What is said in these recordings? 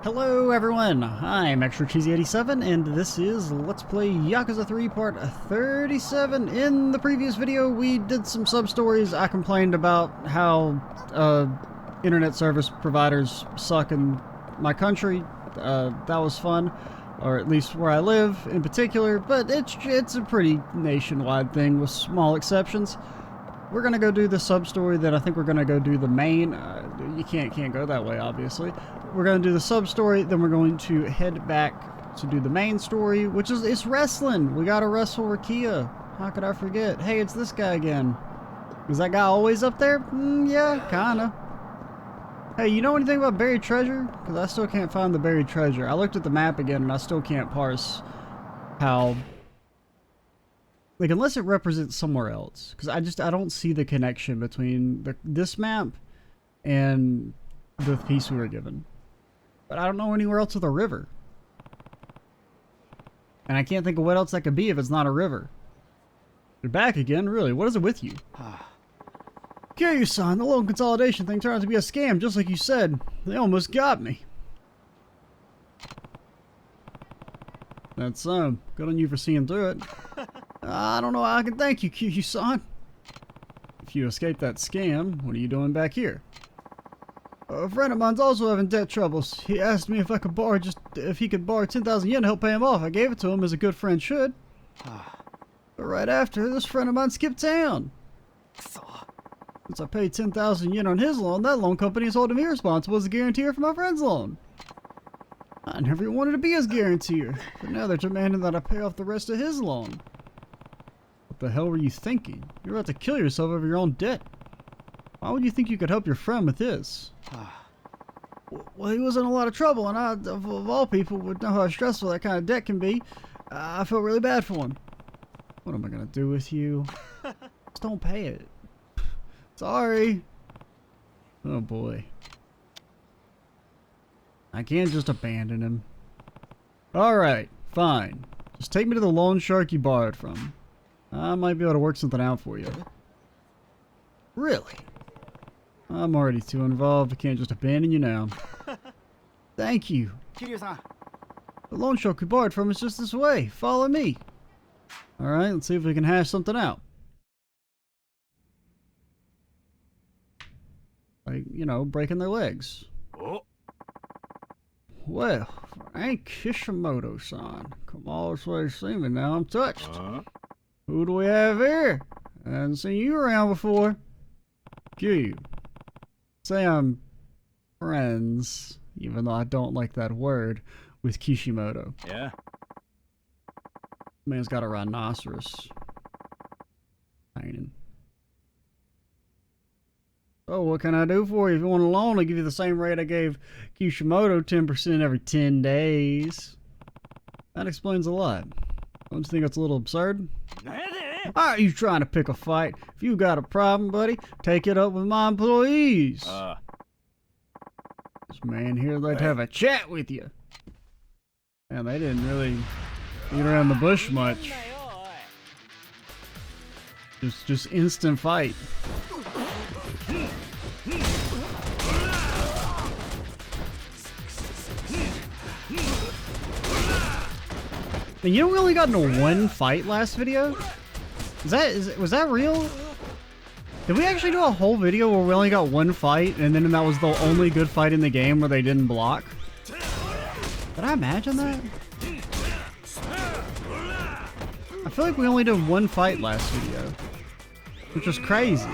Hello everyone, I'm Extra Cheesy 87 and this is Let's Play Yakuza 3 Part 37. In the previous video we did some sub-stories. I complained about how internet service providers suck in my country. That was fun, or at least where I live in particular, but it's a pretty nationwide thing with small exceptions. We're gonna go do the sub-story, then I think we're gonna go do the main. You can't go that way, obviously. We're gonna do the sub-story, then we're going to head back to do the main story, which is, it's wrestling. We gotta wrestle Rakia. How could I forget? Hey, it's this guy again. Is that guy always up there? Yeah, kinda. Hey, you know anything about buried treasure? Because I still can't find the buried treasure. I looked at the map again and I still can't parse how... Like, unless it represents somewhere else. Because I don't see the connection between this map and the piece we were given. But I don't know anywhere else with a river. And I can't think of what else that could be if it's not a river. You're back again? Really? What is it with you? Kiryu-san, the loan consolidation thing turned out to be a scam, just like you said. They almost got me. That's good on you for seeing through it. I don't know how I can thank you, Kiryu-san. If you escaped that scam, what are you doing back here? A friend of mine's also having debt troubles. He asked me if he could borrow 10,000 yen to help pay him off. I gave it to him as a good friend should. But right after, this friend of mine skipped town. Since I paid 10,000 yen on his loan, that loan company is holding me responsible as a guarantor for my friend's loan. I never wanted to be his guarantor, but now they're demanding that I pay off the rest of his loan. What the hell were you thinking? You're about to kill yourself over your own debt. Why would you think you could help your friend with this? Well, he was in a lot of trouble, and I, of all people, would know how stressful that kind of debt can be. I felt really bad for him. What am I gonna do with you? Just don't pay it. Sorry. Oh boy. I can't just abandon him. Alright, fine. Just take me to the loan shark you borrowed from. I might be able to work something out for you. Really? I'm already too involved. I can't just abandon you now. Thank you. The loan shark we borrowed from is just this way. Follow me. Alright, let's see if we can hash something out. Like, you know, breaking their legs. Well, Frank Kishimoto-san. Come all this way to see me now. I'm touched. Who do we have here? I haven't seen you around before. You. Say I'm friends, even though I don't like that word, with Kishimoto. Yeah. Man's got a rhinoceros. Painting. Oh, what can I do for you? If you want a loan, I'll give you the same rate I gave Kishimoto, 10% every 10 days. That explains a lot. Don't you think that's a little absurd? Are you trying to pick a fight? If you got a problem, buddy, take it up with my employees. This man here, they'd have a chat with you. And they didn't really beat around the bush much. Just instant fight. And you know we only got into one fight last video? Was that real? Did we actually do a whole video where we only got one fight and then that was the only good fight in the game where they didn't block? Did I imagine that? I feel like we only did one fight last video, which was crazy.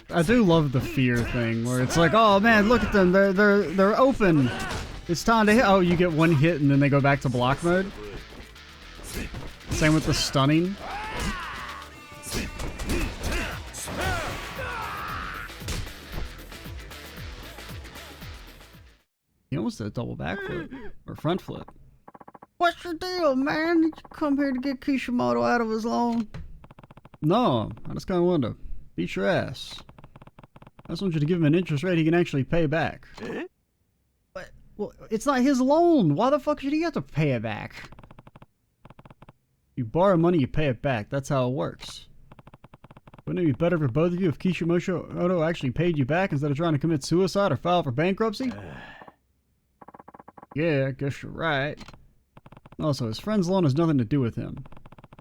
I do love the fear thing where it's like, oh man, look at them, they're open. It's time to hit. Oh, you get one hit and then they go back to block mode. Same with the stunning. He almost did a double backflip or front flip. What's your deal, man? Did you come here to get Kishimoto out of his loan? No, I just kind of wanted to beat your ass. I just want you to give him an interest rate he can actually pay back. But, well, it's not his loan. Why the fuck should he have to pay it back? You borrow money, you pay it back. That's how it works. Wouldn't it be better for both of you if Kishimoto Oto actually paid you back instead of trying to commit suicide or file for bankruptcy? Yeah, I guess you're right. Also, his friend's loan has nothing to do with him.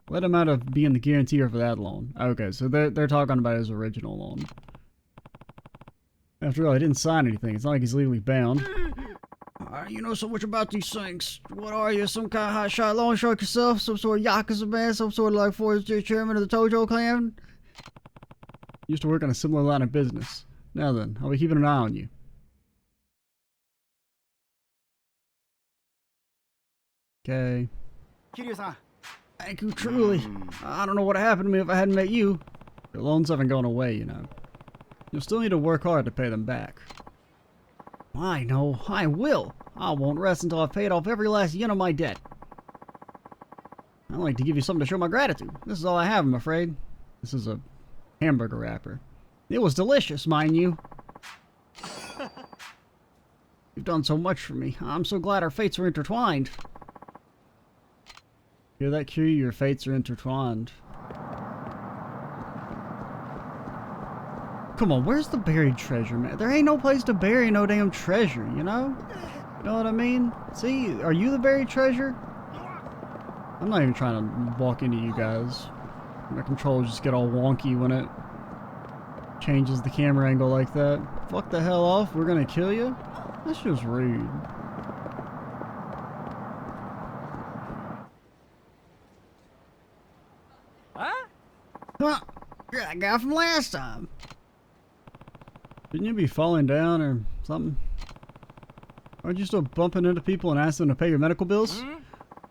Let him out of being the guarantor for that loan. Okay, so they're talking about his original loan. After all, he didn't sign anything. It's not like he's legally bound. You know so much about these things. What are you, some kind of hotshot loan shark yourself? Some sort of Yakuza man? Some sort of like forest chairman of the Tojo clan? Used to work on a similar line of business. Now then, I'll be keeping an eye on you. Okay. Kiryu-san. Thank you, truly. I don't know what happened to me if I hadn't met you. Your loans haven't gone away, you know. You'll still need to work hard to pay them back. I know, I will. I won't rest until I've paid off every last yen of my debt. I'd like to give you something to show my gratitude. This is all I have, I'm afraid. This is a hamburger wrapper. It was delicious, mind you. You've done so much for me. I'm so glad our fates are intertwined. Hear that, Kiryu? Your fates are intertwined. Come on, where's the buried treasure, man? There ain't no place to bury no damn treasure, you know? You know what I mean? See, are you the buried treasure? I'm not even trying to walk into you guys. My controls just get all wonky when it changes the camera angle like that. Fuck the hell off, we're gonna kill you? That's just rude. Huh? You're that guy from last time. Shouldn't you be falling down or something? Aren't you still bumping into people and asking them to pay your medical bills?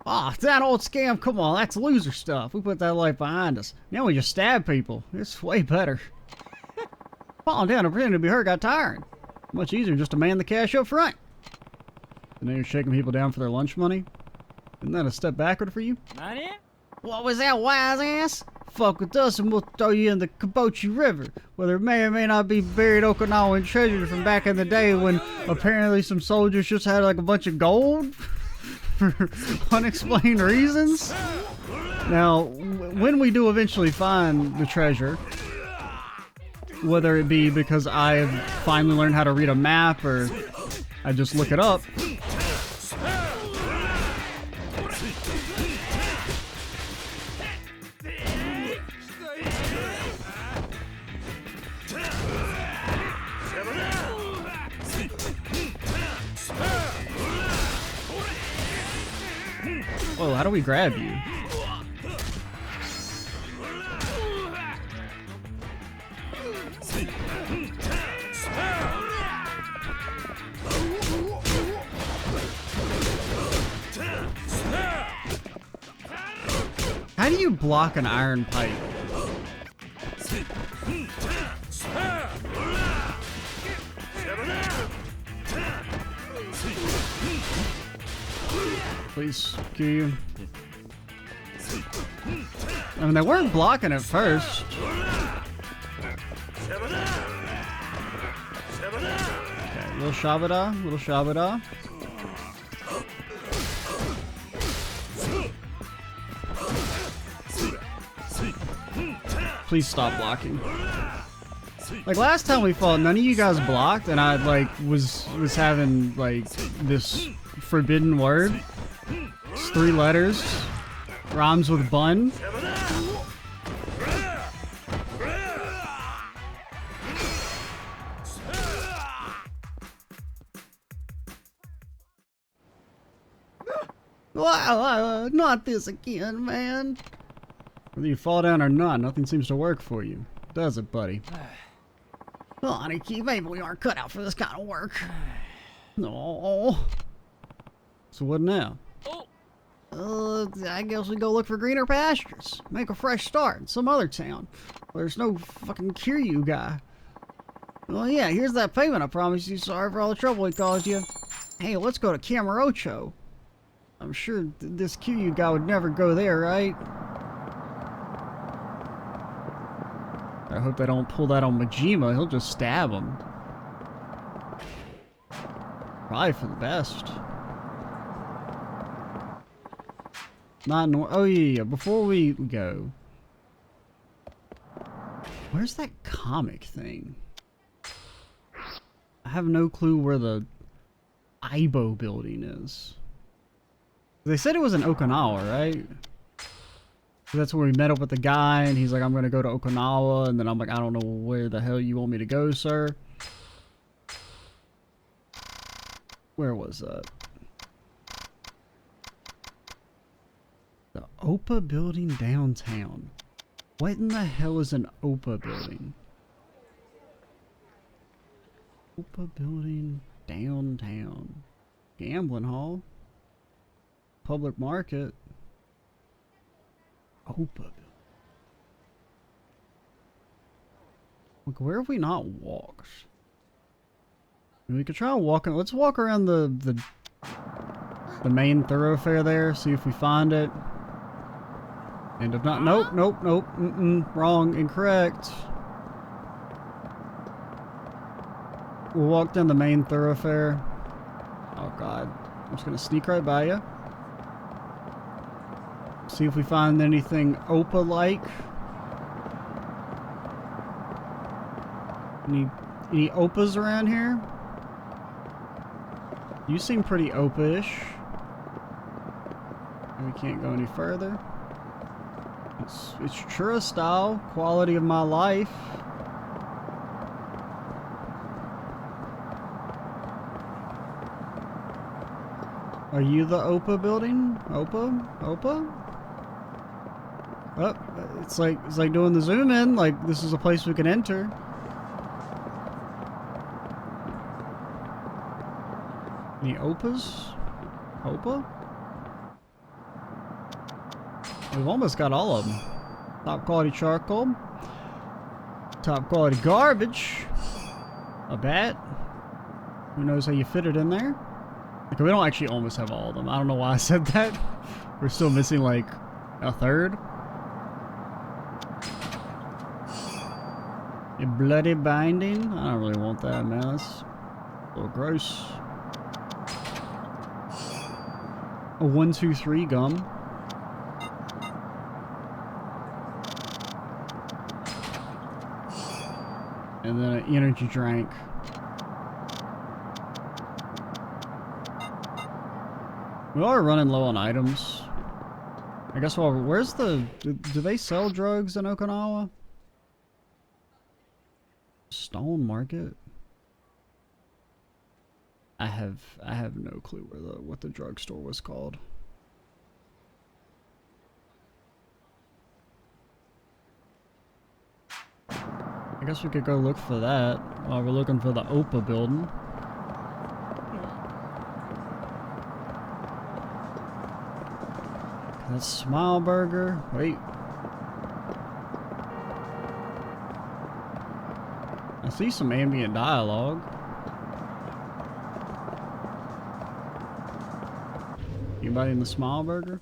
Ah, that old scam, come on, that's loser stuff. We put that life behind us. Now we just stab people. It's way better. Falling down and pretending to be hurt got tiring. Much easier just to man the cash up front. And now you're shaking people down for their lunch money? Isn't that a step backward for you? What was that, wise ass? Fuck with us and we'll throw you in the Kabochi River, where there may or may not be buried Okinawan treasure from back in the day when apparently some soldiers just had like a bunch of gold for unexplained reasons. Now, when we do eventually find the treasure, whether it be because I've finally learned how to read a map or I just look it up, oh, how do we grab you? How do you block an iron pipe? Please, Kiryu. I mean, they weren't blocking at first. Okay, little Shabada, little Shabada. Please stop blocking. Like last time we fought, none of you guys blocked, and I like was having like this forbidden word. It's 3 letters, rhymes with bun. Wow, not this again, man. Whether you fall down or not, nothing seems to work for you, does it, buddy? Well, Aniki, maybe we aren't cut out for this kind of work. No. So what now? I guess we go look for greener pastures. Make a fresh start in some other town where there's no fucking Kiryu guy. Well, yeah, here's that payment I promised you. Sorry for all the trouble we caused you. Hey, let's go to Kamurocho. I'm sure this Kiryu guy would never go there, right? I hope they don't pull that on Majima. He'll just stab him. Probably for the best. Oh yeah, before we go. Where's that comic thing? I have no clue where the Aibo building is. They said it was in Okinawa, right? That's where we met up with the guy, and he's like, I'm gonna go to Okinawa, and then I'm like, I don't know where the hell you want me to go, sir. Where was that? The Oppa building downtown. What in the hell is an Oppa building? Oppa building downtown. Gambling hall. Public market. Oppa. Look, where have we not walked? We could try walking. Let's walk around the main thoroughfare there, see if we find it. And if not, nope. Wrong, incorrect. We'll walk down the main thoroughfare. Oh god, I'm just gonna sneak right by you. See if we find anything Oppa-like. Any Oppas around here? You seem pretty Oppa-ish. We can't go any further. It's Churra style, quality of my life. Are you the Oppa building? Oppa? Oh, it's like doing the zoom in, like this is a place we can enter. Any Oppas? Oppa? We've almost got all of them. Top quality charcoal. Top quality garbage. A bat. Who knows how you fit it in there? Okay, we don't actually almost have all of them. I don't know why I said that. We're still missing like a third. A bloody binding? I don't really want that, man. That's a little gross. A 1, 2, 3 gum. And then an energy drink. We are running low on items. I guess where's the... Do they sell drugs in Okinawa? Stone Market? I have no clue what the drugstore was called. I guess we could go look for that while we're looking for the Oppa building. That's Smile Burger. Wait. I see some ambient dialogue. Anybody in the Smile Burger?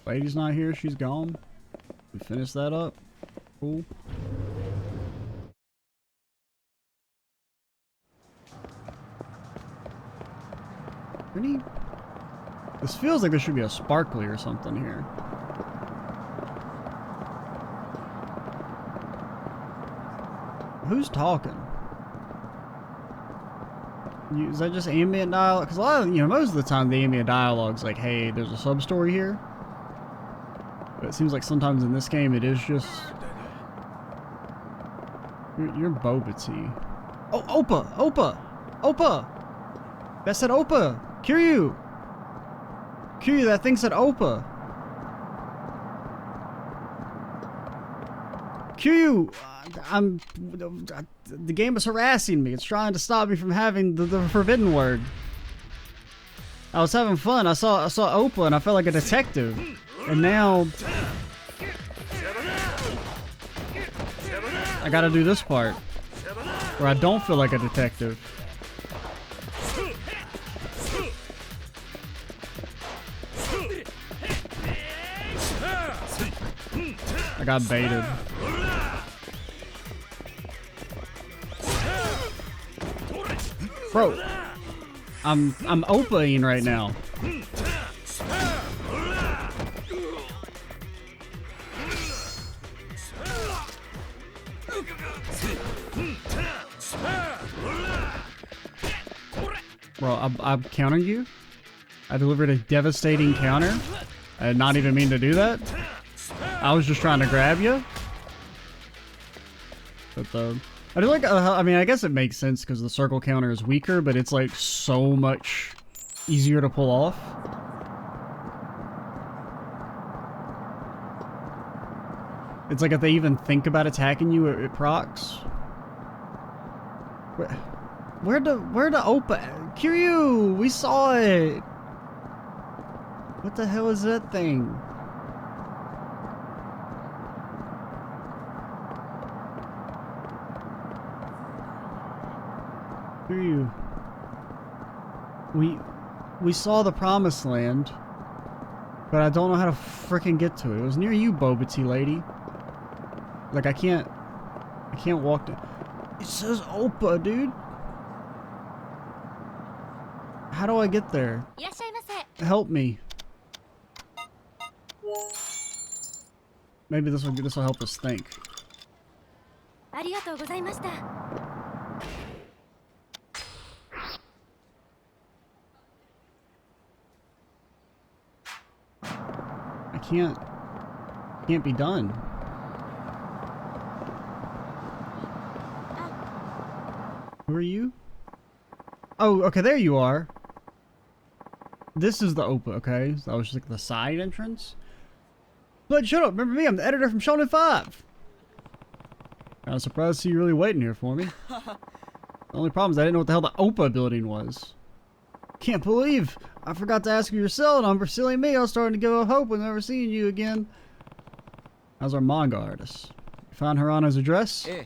Lady's not here, she's gone. We finished that up. Cool. This feels like there should be a sparkly or something here. Who's talking? Is that just ambient dialogue? Because a lot of, most of the time the ambient dialogue's like, hey, there's a sub-story here. But it seems like sometimes in this game it is just... You're Boba Tea. Oh, Oppa! That said Oppa! Kiryu, that thing said Oppa! Kiryu! The game is harassing me. It's trying to stop me from having the forbidden word. I was having fun. I saw Oppa and I felt like a detective. And now... I gotta do this part. Where I don't feel like a detective. I got baited. Bro, I'm Oppa-ing right now. Bro, I'm countering you? I delivered a devastating counter? I did not even mean to do that. I was just trying to grab you. But I do like, I mean, I guess it makes sense because the circle counter is weaker, but it's like so much easier to pull off. It's like if they even think about attacking you, it procs. Where'd the Opa? Kiryu! We saw it! What the hell is that thing? Kiryu. We saw the promised land, but I don't know how to freaking get to it. It was near you, Boba-Tea lady. Like I can't walk to. It says Opa, dude. How do I get there? Help me. Maybe this will help us think. I can't be done. Who are you? Oh, okay, there you are. This is the Opa, okay? So that was just like the side entrance. But shut up, remember me? I'm the editor from Shonen 5. I was surprised to see you really waiting here for me. The only problem is I didn't know what the hell the Opa building was. Can't believe I forgot to ask you your cell number. Silly me, I was starting to give up hope with never seeing you again. How's our manga artist? You found Hirano's address? Yeah.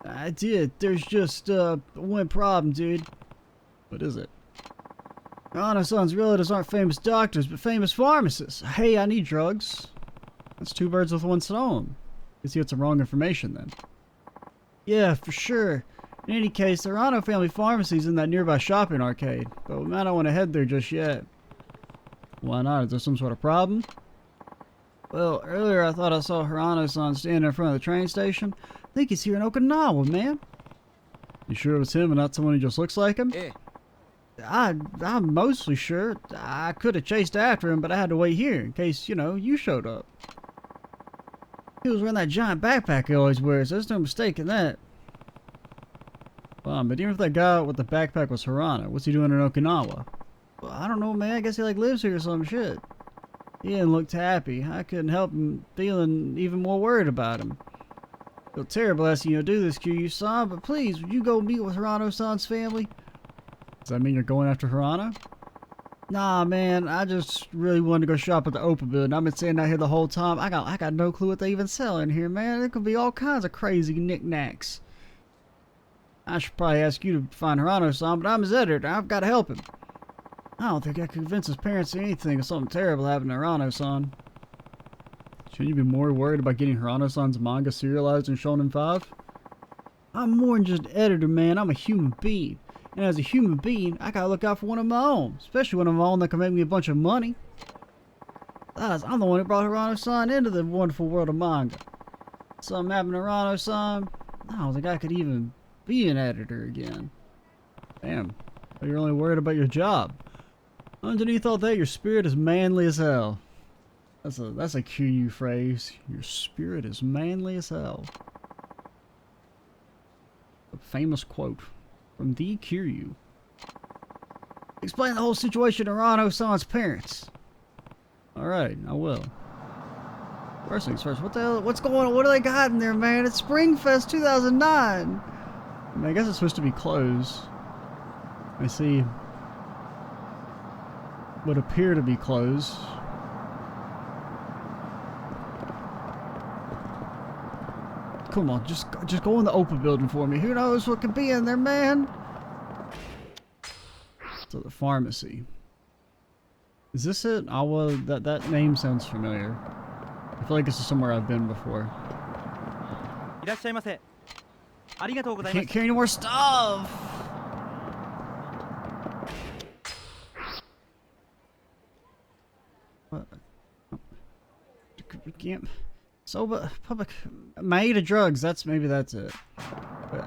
I did. There's just one problem, dude. What is it? Hirano-san's relatives aren't famous doctors, but famous pharmacists. Hey, I need drugs. That's two birds with one stone. You see, it's the wrong information then. Yeah, for sure. In any case, the Hirano family pharmacy's in that nearby shopping arcade, but we might not want to head there just yet. Why not? Is there some sort of problem? Well, earlier I thought I saw Hirano-san standing in front of the train station. I think he's here in Okinawa, man. You sure it was him and not someone who just looks like him? Yeah. I'm mostly sure. I could have chased after him, but I had to wait here in case, you know, you showed up. He was wearing that giant backpack he always wears. There's no mistake in that. But even if that guy with the backpack was Hirano, what's he doing in Okinawa? Well, I don't know, man. I guess he like lives here or some shit. He didn't look happy. I couldn't help him feeling even more worried about him. Feel terrible asking you to do this, Kiryu-san, but please, would you go meet with Hirano-san's family? Does that mean you're going after Hirano? Nah, man, I just really wanted to go shop at the Opa building. I've been sitting out here the whole time. I got no clue what they even sell in here, man. There could be all kinds of crazy knickknacks. I should probably ask you to find Hirano-san, but I'm his editor. I've got to help him. I don't think I could convince his parents of anything if something terrible happened to Hirano-san. Shouldn't you be more worried about getting Hirano-san's manga serialized in Shonen 5? I'm more than just an editor, man. I'm a human being. And as a human being, I gotta look out for one of my own. Especially one of my own that can make me a bunch of money. Besides, I'm the one who brought Hirano-san into the wonderful world of manga. Something happened to Hirano-san. I don't think I could even be an editor again. Damn. But you're only worried about your job. Underneath all that, your spirit is manly as hell. That's a Kiryu phrase. Your spirit is manly as hell. A famous quote from the Kiryu. Explain the whole situation to Hirano-san's parents. Alright, I will. First things first, what the hell, what's going on? What do they got in there, man? It's Springfest 2009! I mean, I guess it's supposed to be closed. I see what appear to be closed. Come on, just go in the Opa building for me. Who knows what could be in there, man? So the pharmacy. Is this it? That name sounds familiar. I feel like this is somewhere I've been before. I can't carry any more stuff! What? We can't... Soba... Public... Maida drugs, maybe that's it. But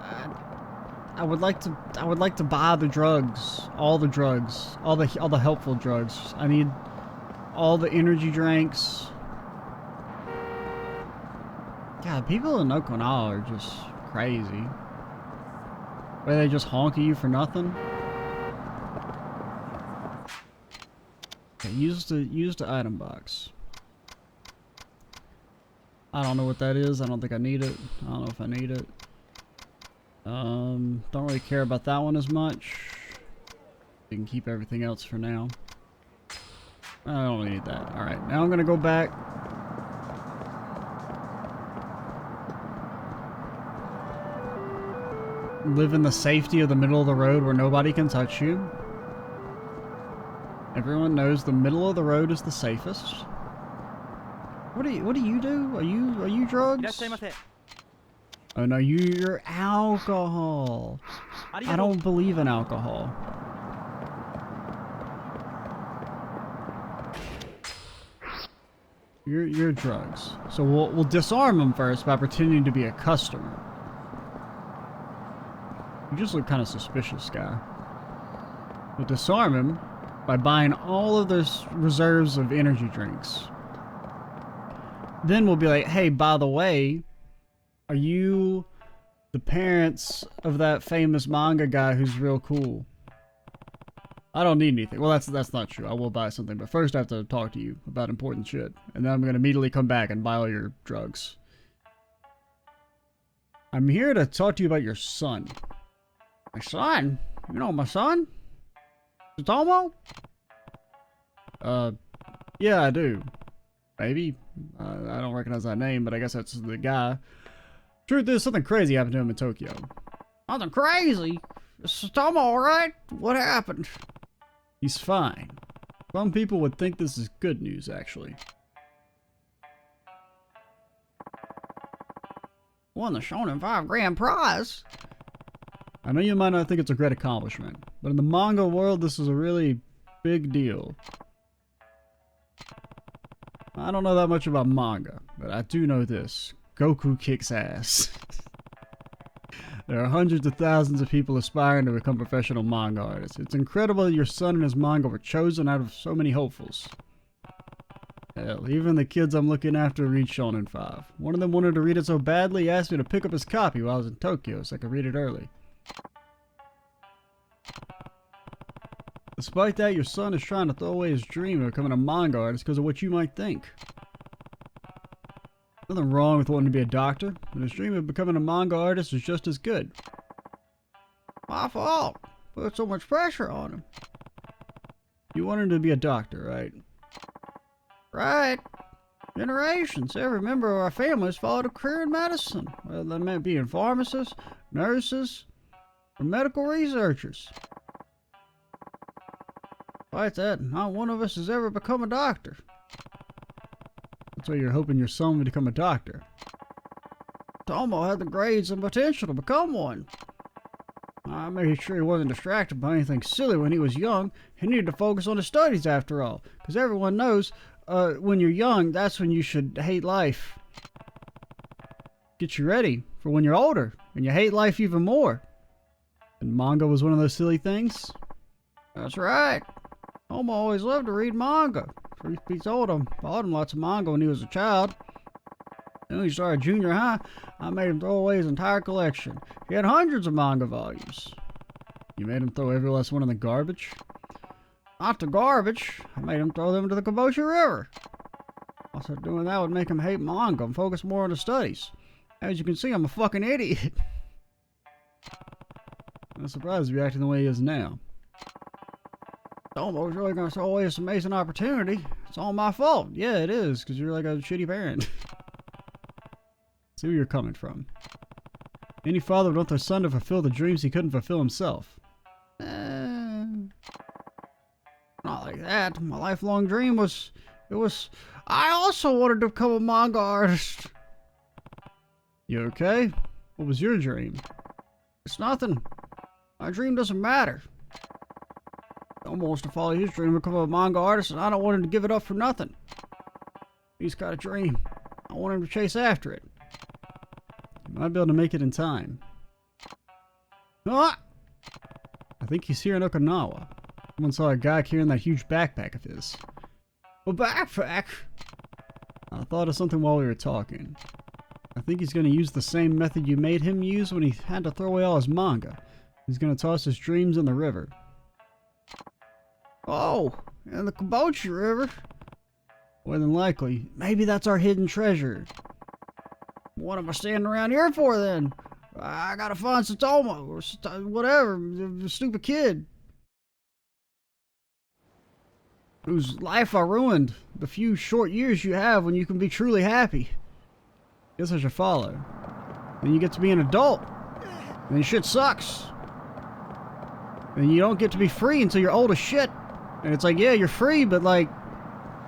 I would like to buy the drugs, all the drugs, all the helpful drugs. I need all the energy drinks. God, people in Okinawa are just crazy. Where they just honk at you for nothing. Okay, use the item box. I don't know what that is. I don't think I need it. I don't know if I need it. Don't really care about that one as much. You can keep everything else for now. I don't need that. Alright, now I'm gonna go back. Live in the safety of the middle of the road where nobody can touch you. Everyone knows the middle of the road is the safest. What do you do? Are you drugs? Oh no, you're alcohol. I don't believe in alcohol. You're drugs. So we'll disarm them first by pretending to be a customer. You just look kind of suspicious, guy. We'll disarm him by buying all of those reserves of energy drinks. Then we'll be like, hey, by the way, are you the parents of that famous manga guy who's real cool? I don't need anything. Well, that's not true. I will buy something, but first I have to talk to you about important shit. And then I'm going to immediately come back and buy all your drugs. I'm here to talk to you about your son. My son? You know my son? Tomo? Yeah, I do. Maybe. I don't recognize that name, but I guess that's the guy. Truth is, something crazy happened to him in Tokyo. Nothing crazy? Is Tomo alright? What happened? He's fine. Some people would think this is good news, actually. Won the Shonen 5 grand prize? I know you might not think it's a great accomplishment, but in the manga world, this is a really big deal. I don't know that much about manga, but I do know this. Goku kicks ass. There are hundreds of thousands of people aspiring to become professional manga artists. It's incredible that your son and his manga were chosen out of so many hopefuls. Hell, even the kids I'm looking after read Shonen 5. One of them wanted to read it so badly he asked me to pick up his copy while I was in Tokyo so I could read it early. Despite that, your son is trying to throw away his dream of becoming a manga artist because of what you might think. Nothing wrong with wanting to be a doctor, but his dream of becoming a manga artist is just as good. My fault. Put so much pressure on him. You wanted to be a doctor, right? Right. Generations. Every member of our family has followed a career in medicine, whether that meant being pharmacists, nurses, or medical researchers. Despite that, not one of us has ever become a doctor. That's why you're hoping your son will become a doctor. Tomo had the grades and potential to become one. I made sure he wasn't distracted by anything silly when he was young. He needed to focus on his studies after all, because everyone knows when you're young, that's when you should hate life. Get you ready for when you're older, and you hate life even more. And manga was one of those silly things? That's right. Tomo always loved to read manga. Truth be told, I bought him lots of manga when he was a child. Then when he started junior high, I made him throw away his entire collection. He had hundreds of manga volumes. You made him throw every last one in the garbage? Not the garbage. I made him throw them into the Kaboshi River. Also, doing that would make him hate manga and focus more on his studies. As you can see, I'm a fucking idiot. I'm surprised he's reacting the way he is now. Tomo's really gonna throw away this amazing opportunity. It's all my fault. Yeah, it is, because you're like a shitty parent. See where you're coming from. Any father would want their son to fulfill the dreams he couldn't fulfill himself. Not like that. My lifelong dream was... I also wanted to become a manga artist. You okay? What was your dream? It's nothing. My dream doesn't matter. Tomo wants to follow his dream and become a manga artist, and I don't want him to give it up for nothing. He's got a dream. I want him to chase after it. He might be able to make it in time. Ah! I think he's here in Okinawa. Someone saw a guy carrying that huge backpack of his. A backpack? I thought of something while we were talking. I think he's going to use the same method you made him use when he had to throw away all his manga. He's going to toss his dreams in the river. Oh, in the Kabochi River? More than likely. Maybe that's our hidden treasure. What am I standing around here for then? I gotta find Satomo or whatever, the stupid kid whose life I ruined. The few short years you have when you can be truly happy. Guess I should follow. Then you get to be an adult. Then shit sucks. And you don't get to be free until you're old as shit. And it's like, yeah, you're free, but like,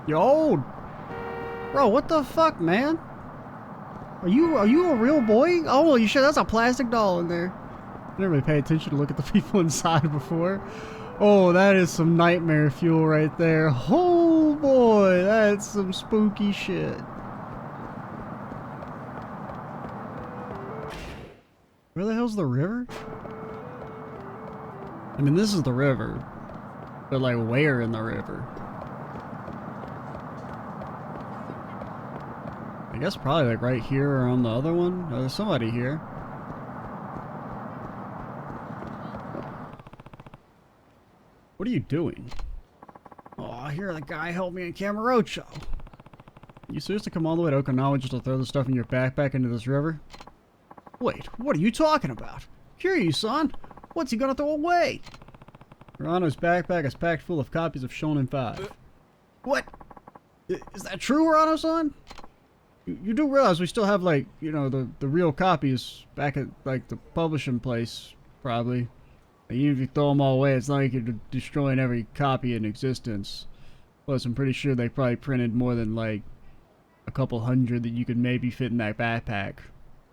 you're old. Bro, what the fuck, man? Are you a real boy? Oh, holy shit, that's a plastic doll in there. I didn't really pay attention to look at the people inside before. Oh, that is some nightmare fuel right there. Oh boy, that's some spooky shit. Where the hell's the river? I mean, this is the river. But like, where in the river? I guess probably like right here or on the other one. Oh, there's somebody here. What are you doing? Oh, I hear the guy helped me in Kamurocho. You seriously come all the way to Okinawa just to throw the stuff in your backpack into this river? Wait, what are you talking about? Kiryu-san, what's he gonna throw away? Urano's backpack is packed full of copies of Shonen 5. What? Is that true, Urano-san? You do realize we still have, like, you know, the real copies back at, like, the publishing place, probably. Like, even if you throw them all away, it's not like you're destroying every copy in existence. Plus, I'm pretty sure they probably printed more than, like, a couple hundred that you could maybe fit in that backpack.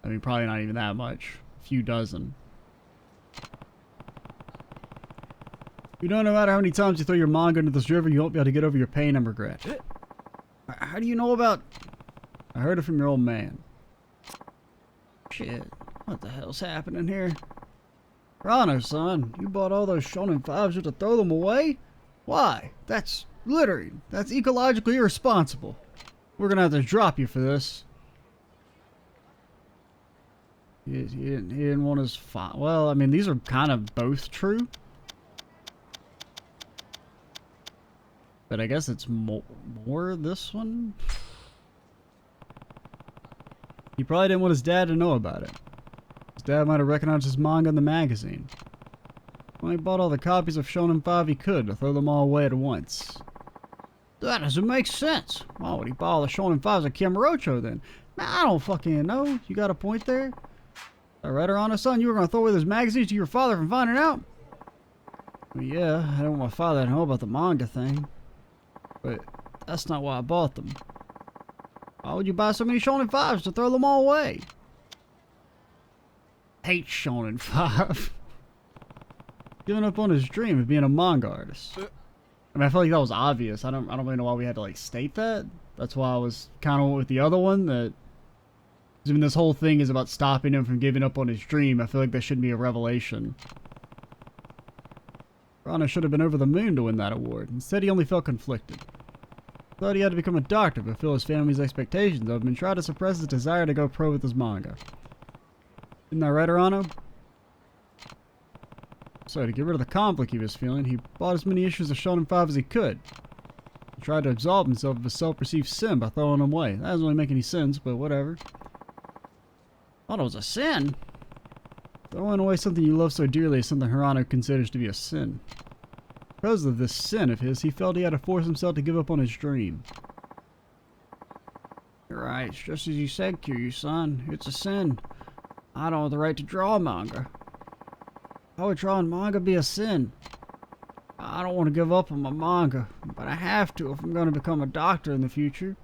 I mean, probably not even that much. A few dozen. You know, no matter how many times you throw your manga into this river, you won't be able to get over your pain and regret. How do you know about... I heard it from your old man. Shit, what the hell's happening here? Rano-san, you bought all those Shonen 5s just to throw them away? Why? That's littering. That's ecologically irresponsible. We're gonna have to drop you for this. He didn't want his file. Well, I mean, these are kind of both true. But I guess it's more this one? He probably didn't want his dad to know about it. His dad might have recognized his manga in the magazine. Well, he bought all the copies of Shonen 5 he could to throw them all away at once. That doesn't make sense. Why would he buy all the Shonen 5s at Kamurocho then? Nah, I don't fucking know. You got a point there? Alright, Urano, son, you were going to throw away those magazines to your father from finding out? Well, yeah, I don't want my father to know about the manga thing. But that's not why I bought them. Why would you buy so many Shonen 5s to throw them all away? Hate Shonen 5. Giving up on his dream of being a manga artist. I mean, I feel like that was obvious. I don't really know why we had to like state that. That's why I was kind of with the other one. That I mean, this whole thing is about stopping him from giving up on his dream. I feel like that shouldn't be a revelation. Rana should have been over the moon to win that award. Instead, he only felt conflicted. Thought he had to become a doctor to fulfill his family's expectations of him and try to suppress his desire to go pro with his manga. Isn't that right, Urano? So, to get rid of the conflict he was feeling, he bought as many issues of Shonen 5 as he could. He tried to absolve himself of his self-perceived sin by throwing them away. That doesn't really make any sense, but whatever. Thought it was a sin? Throwing away something you love so dearly is something Urano considers to be a sin. Because of this sin of his, he felt he had to force himself to give up on his dream. You're right, it's just as you said, Kiryu-san. It's a sin. I don't have the right to draw manga. How would drawing manga be a sin? I don't want to give up on my manga, but I have to if I'm going to become a doctor in the future.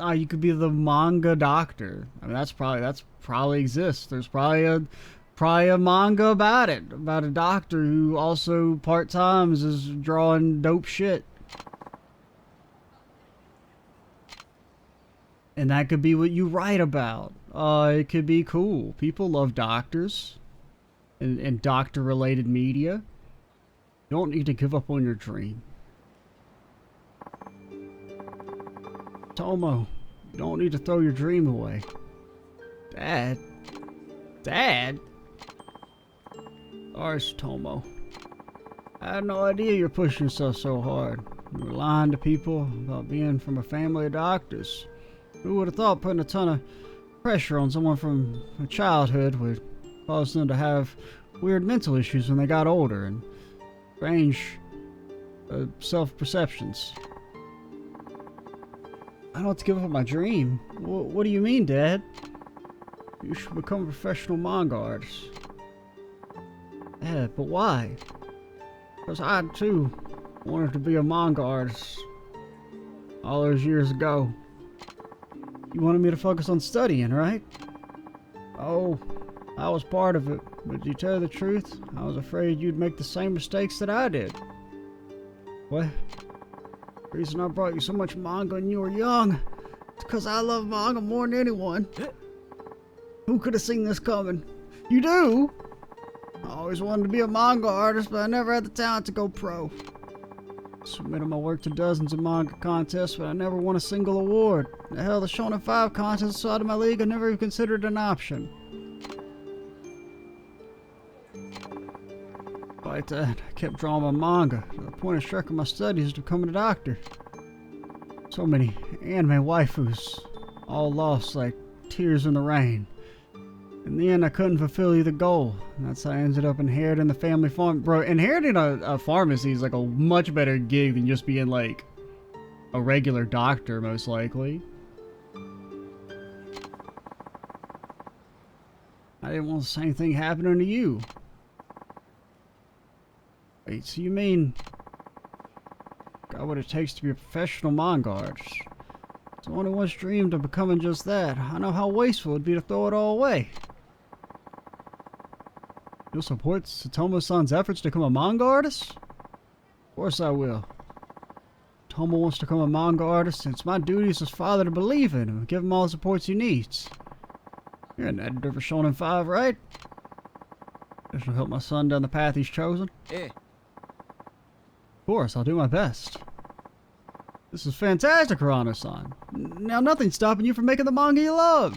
You could be the manga doctor. I mean, that's probably exists. There's probably a manga about it, about a doctor who also part-time is drawing dope shit. And that could be what you write about. It could be cool. People love doctors. and doctor-related media. You don't need to give up on your dream. Tomo, you don't need to throw your dream away. Dad? Dad? Ours, Tomo. I had no idea you're pushing yourself so hard. You were lying to people about being from a family of doctors. Who would have thought putting a ton of pressure on someone from a childhood would cause them to have weird mental issues when they got older and strange self-perceptions. I don't have to give up my dream. What do you mean, Dad? You should become a professional manga artist. Dad, but why? Because I, too, wanted to be a manga artist all those years ago. You wanted me to focus on studying, right? Oh, I was part of it, but to tell you the truth, I was afraid you'd make the same mistakes that I did. What? The reason I brought you so much manga when you were young is because I love manga more than anyone. Who could have seen this coming? You do? I always wanted to be a manga artist, but I never had the talent to go pro. Submitted my work to dozens of manga contests, but I never won a single award. The hell, the Shonen 5 contest out of my league I never even considered an option. Despite that, I kept drawing my manga to the point of shirking my studies to becoming a doctor. So many anime waifus, all lost like tears in the rain. In the end, I couldn't fulfill either goal. That's how I ended up inheriting the family farm. Bro, inheriting a pharmacy is like a much better gig than just being like a regular doctor, most likely. I didn't want the same thing happening to you. Wait, so you mean got what it takes to be a professional manga artist? So I only once dreamed of becoming just that. I know how wasteful it would be to throw it all away. You'll support Satomo-san's efforts to become a manga artist? Of course I will. Tomo wants to become a manga artist, and it's my duty as his father to believe in him and give him all the support he needs. You're an editor for Shonen 5, right? This will help my son down the path he's chosen. Eh. Of course, I'll do my best. This is fantastic, Hirano-san. Now nothing's stopping you from making the manga you love.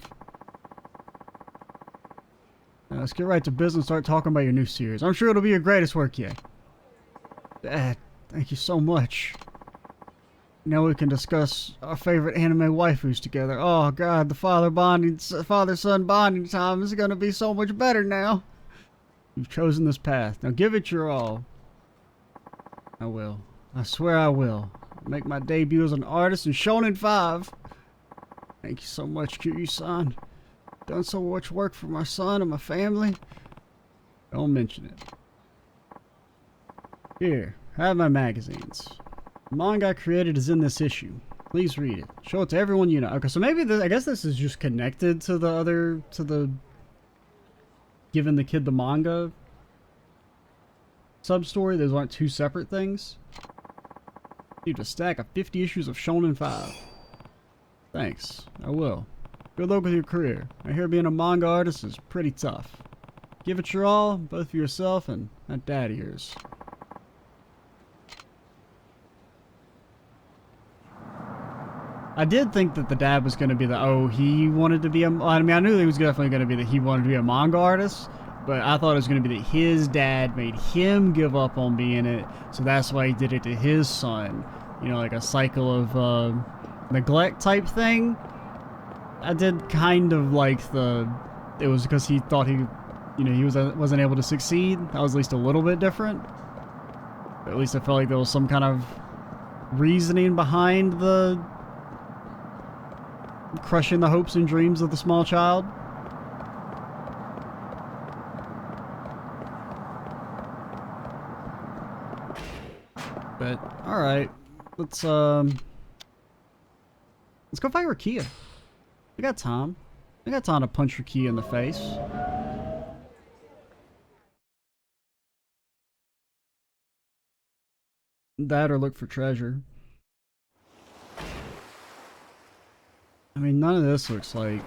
Now let's get right to business and start talking about your new series. I'm sure it'll be your greatest work yet. Dad, thank you so much. Now we can discuss our favorite anime waifus together. Oh god, the father-son bonding time is gonna be so much better now. You've chosen this path. Now give it your all. I will. I swear I will. I'll make my debut as an artist in Shonen 5. Thank you so much, Kiryu-san. Done so much work for my son and my family. Don't mention it. Here, have my magazines. The manga I created is in this issue. Please read it. Show it to everyone you know. Okay, so maybe I guess this is just connected to the other, giving the kid the manga sub-story. Those aren't two separate things. Need a stack of 50 issues of Shonen 5. Thanks. I will. Good luck with your career. I hear being a manga artist is pretty tough. Give it your all, both for yourself and that dad of yours. I did think that the dad was going to be he wanted to be I mean, I knew he was definitely going to be that he wanted to be a manga artist, but I thought it was going to be that his dad made him give up on being it, so that's why he did it to his son. You know, like a cycle of neglect type thing. I did kind of like it was because he thought he wasn't able to succeed. That was at least a little bit different. But at least I felt like there was some kind of reasoning behind the crushing the hopes and dreams of the small child. But all right, let's go fight Rukia. I got time. I got time to punch Rukia in the face. That or look for treasure. I mean, none of this looks like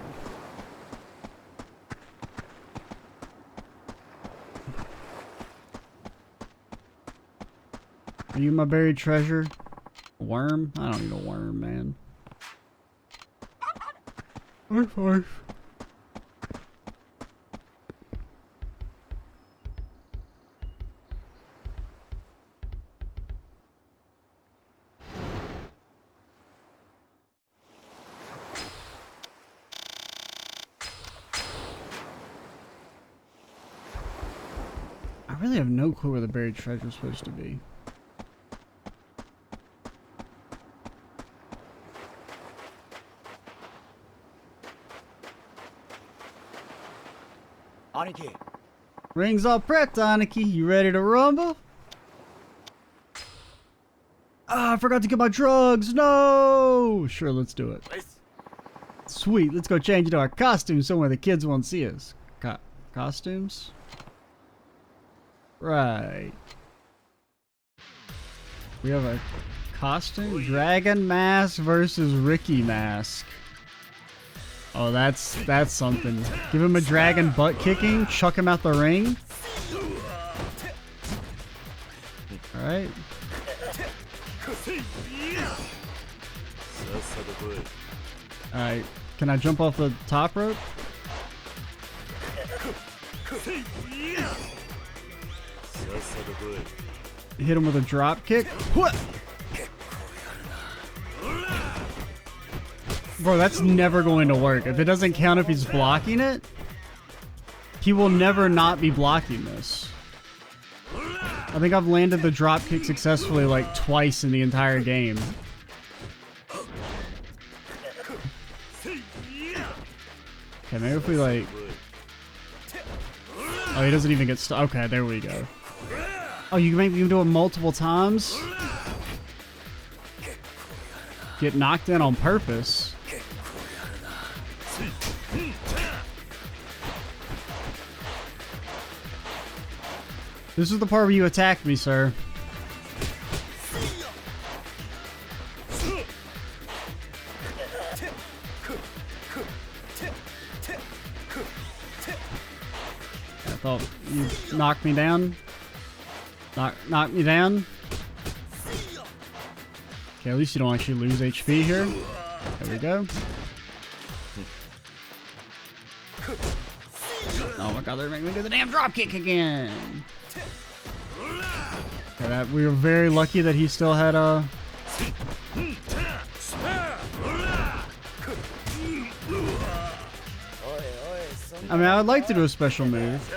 Are you my buried treasure? A worm? I don't need a worm, man. High five. I really have no clue where the buried treasure is supposed to be. Aniki. Rings all prepped, Aniki. You ready to rumble? Ah, I forgot to get my drugs. No! Sure, let's do it. Sweet, let's go change into our costumes somewhere the kids won't see us. Costumes? Right. We have a costume? Dragon Mask versus Ricky Mask. Oh, that's something. Give him a dragon butt kicking, chuck him out the ring. Alright. Alright, can I jump off the top rope? Hit him with a drop kick. What? Bro, that's never going to work. If it doesn't count if he's blocking it, he will never not be blocking this. I think I've landed the drop kick successfully like twice in the entire game. Okay, maybe if we like... Oh, he doesn't even get stuck. Okay, there we go. Oh, you can do it multiple times? Get knocked in on purpose. This is the part where you attacked me, sir. I thought you knocked me down. Knock me down. Okay, at least you don't actually lose HP here. There we go. Oh my god, they're making me do the damn drop kick again. Okay, we were very lucky that he still had a... I mean, I would like to do a special move.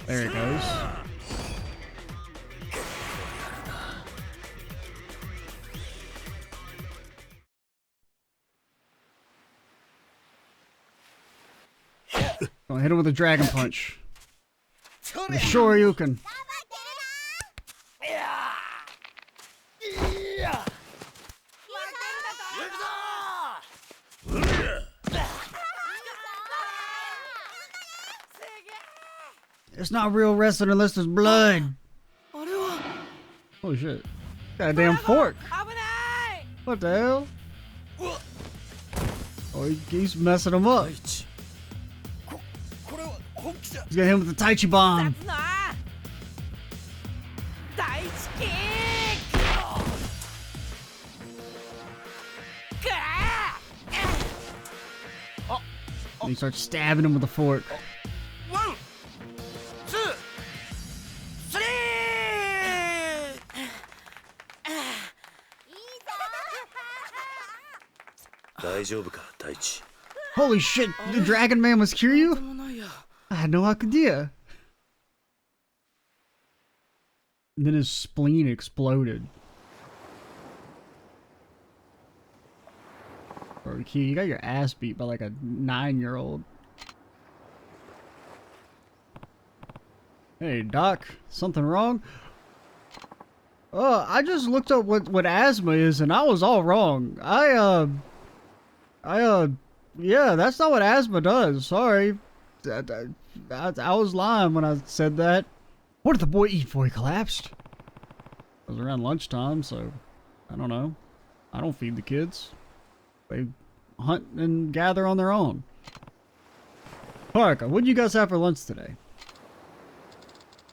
There it goes. Gonna hit him with a dragon punch. The Shoryuken. It's not real wrestling unless there's blood. Holy shit. Got a damn fork. What the hell? Oh, he's messing him up. He's got him with the Tachi bomb. And he starts stabbing him with the fork. Holy shit, the Dragon Man was Kiryu? I had no idea. And then his spleen exploded. Bro, you got your ass beat by like a 9-year-old. Hey, Doc, something wrong? I just looked up what asthma is and I was all wrong. Yeah, that's not what asthma does. Sorry. I was lying when I said that. What did the boy eat before he collapsed? It was around lunchtime, so I don't know. I don't feed the kids. They hunt and gather on their own. Haruka, what did you guys have for lunch today?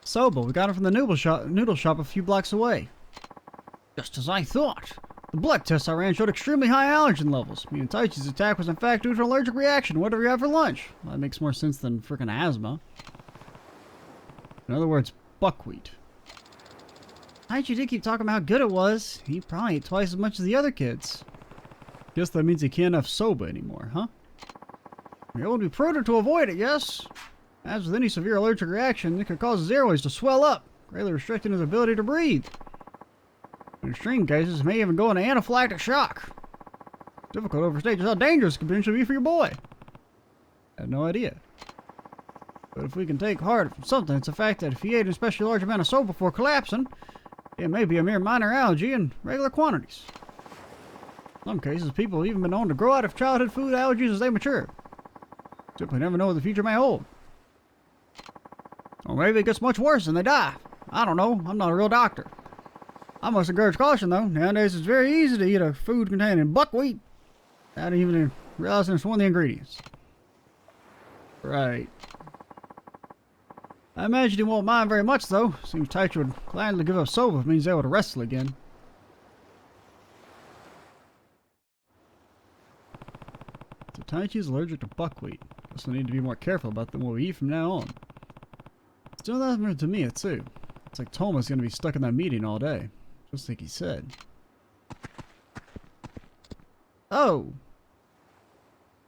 Soba, we got it from the noodle shop a few blocks away. Just as I thought. The blood tests I ran showed extremely high allergen levels. Me and Tachi's attack was in fact due to an allergic reaction. What did we have for lunch? Well, that makes more sense than frickin' asthma. In other words, buckwheat. Tachi did keep talking about how good it was. He probably ate twice as much as the other kids. Guess that means he can't have soba anymore, huh? It would be prudent to avoid it, yes? As with any severe allergic reaction, it could cause his airways to swell up, greatly restricting his ability to breathe. In extreme cases, it may even go into anaphylactic shock. Difficult to overstate just how dangerous it could potentially be for your boy. I had no idea. But if we can take heart from something, it's the fact that if he ate an especially large amount of soap before collapsing, it may be a mere minor allergy in regular quantities. In some cases, people have even been known to grow out of childhood food allergies as they mature. Simply never know what the future may hold. Or maybe it gets much worse and they die. I don't know. I'm not a real doctor. I must encourage caution, though. Nowadays, it's very easy to eat a food containing buckwheat without even realizing it's one of the ingredients. Right. I imagine he won't mind very much, though. Seems Tachi would gladly give up soba if it means able to wrestle again. So Tachi is allergic to buckwheat. Guess we'll need to be more careful about what we eat from now on. Still not familiar to me, too. It's like Toma's gonna be stuck in that meeting all day. Just like he said. Oh!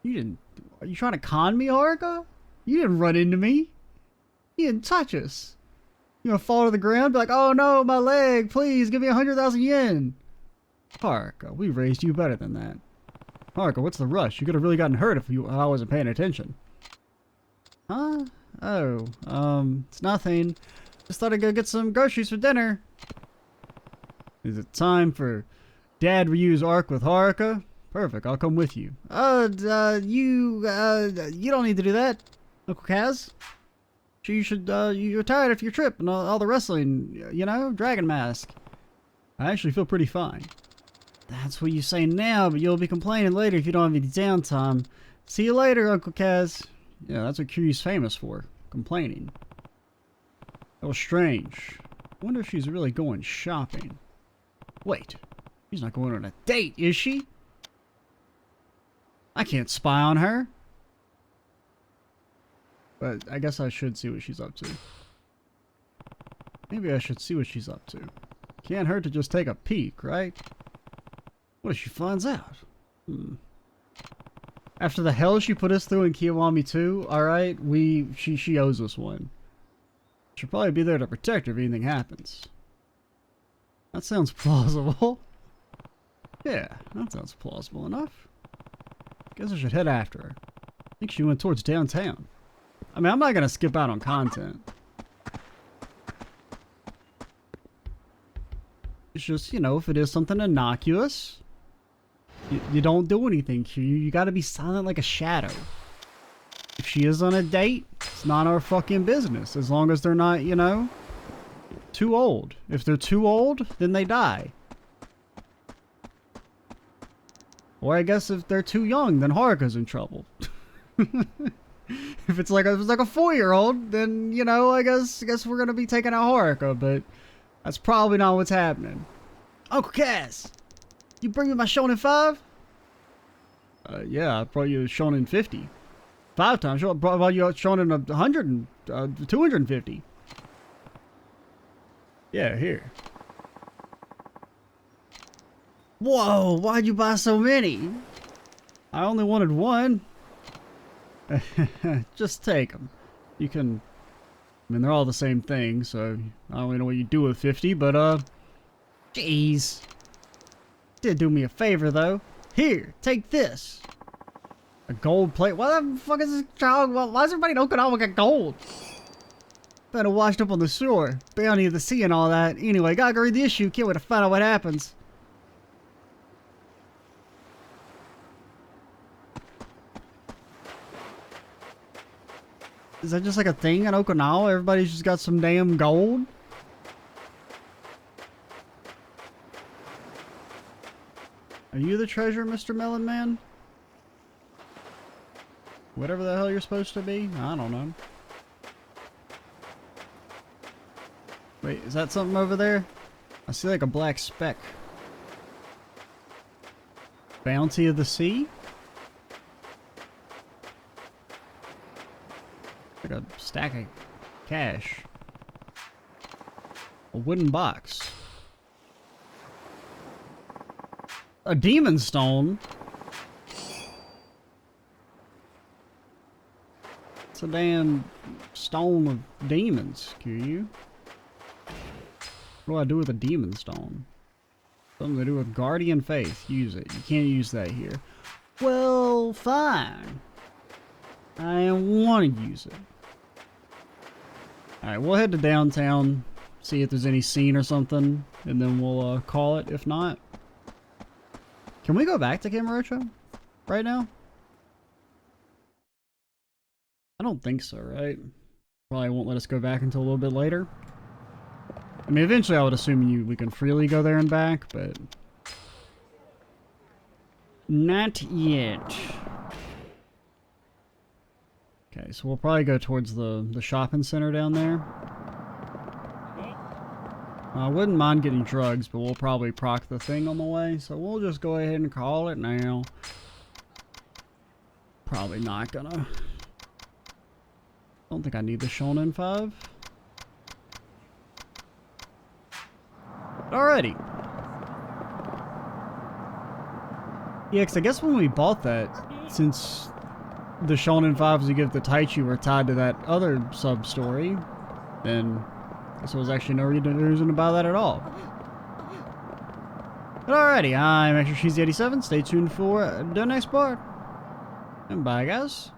You didn't... Are you trying to con me, Haruka? You didn't run into me. You didn't touch us. You gonna fall to the ground be like, oh no, my leg, please give me 100,000 yen. Haruka, we raised you better than that. Haruka, what's the rush? You could have really gotten hurt if I wasn't paying attention. Huh? Oh, it's nothing. Just thought I'd go get some groceries for dinner. Is it time for Dad Ryu's arc with Haruka? Perfect, I'll come with you. You don't need to do that, Uncle Kaz. You should, you're tired of your trip and all the wrestling, you know, Dragon Mask. I actually feel pretty fine. That's what you say now, but you'll be complaining later if you don't have any downtime. See you later, Uncle Kaz. Yeah, that's what Kiryu's famous for, complaining. That was strange. I wonder if she's really going shopping. Wait, she's not going on a date, is she? I can't spy on her. But I guess I should see what she's up to. Maybe I should see what she's up to. Can't hurt to just take a peek, right? What if she finds out? After the hell she put us through in Kiwami 2, alright, she owes us one. She'll probably be there to protect her if anything happens. That sounds plausible. Yeah, that sounds plausible enough. Guess I should head after her. I think she went towards downtown. I mean, I'm not gonna skip out on content. It's just, you know, if it is something innocuous, you don't do anything. You gotta be silent like a shadow. If she is on a date, it's not our fucking business. As long as they're not, you know, too old. If they're too old, then they die. Or I guess if they're too young, then Haruka's in trouble. If it's like a 4-year-old, then, you know, I guess we're gonna be taking out Haruka, but that's probably not what's happening. Uncle Kaz, you bring me my Shonen 5? Yeah, I brought you a Shonen 50. 5 times. I brought you a Shonen 100 and 250. Yeah, here. Whoa, why'd you buy so many? I only wanted one. Just take them. You can... I mean, they're all the same thing, so I don't really know what you do with 50, but, jeez. Did do me a favor, though. Here, take this. A gold plate? What the fuck is this child? Why is everybody in Okinawa got gold? Better washed up on the shore. Bounty of the sea and all that. Anyway, gotta go read the issue. Can't wait to find out what happens. Is that just like a thing in Okinawa? Everybody's just got some damn gold? Are you the treasure, Mr. Melon Man? whatever the hell you're supposed to be. I don't know. Wait, is that something over there? I see like a black speck. Bounty of the Sea? Like a stack of cash. A wooden box. A demon stone? It's a damn stone of demons, Q. What do I do with a demon stone? Something to do with guardian faith. Use it. You can't use that here. Well, fine. I want to use it. Alright, we'll head to downtown, see if there's any scene or something, and then we'll call it if not. Can we go back to Kamurocho right now? I don't think so, right? Probably won't let us go back until a little bit later. I mean, eventually I would assume we can freely go there and back, but not yet. Okay, so we'll probably go towards the shopping center down there. I wouldn't mind getting drugs, but we'll probably proc the thing on the way, so we'll just go ahead and call it now. Probably not gonna. Don't think I need the Shonen 5. Alrighty. Yeah, 'cause I guess when we bought that, since the Shonen 5s you give to Tachi were tied to that other sub-story, then I guess there was actually no reason to buy that at all. But alrighty, I'm Extra Cheesy 87. Stay tuned for the next part. And bye, guys.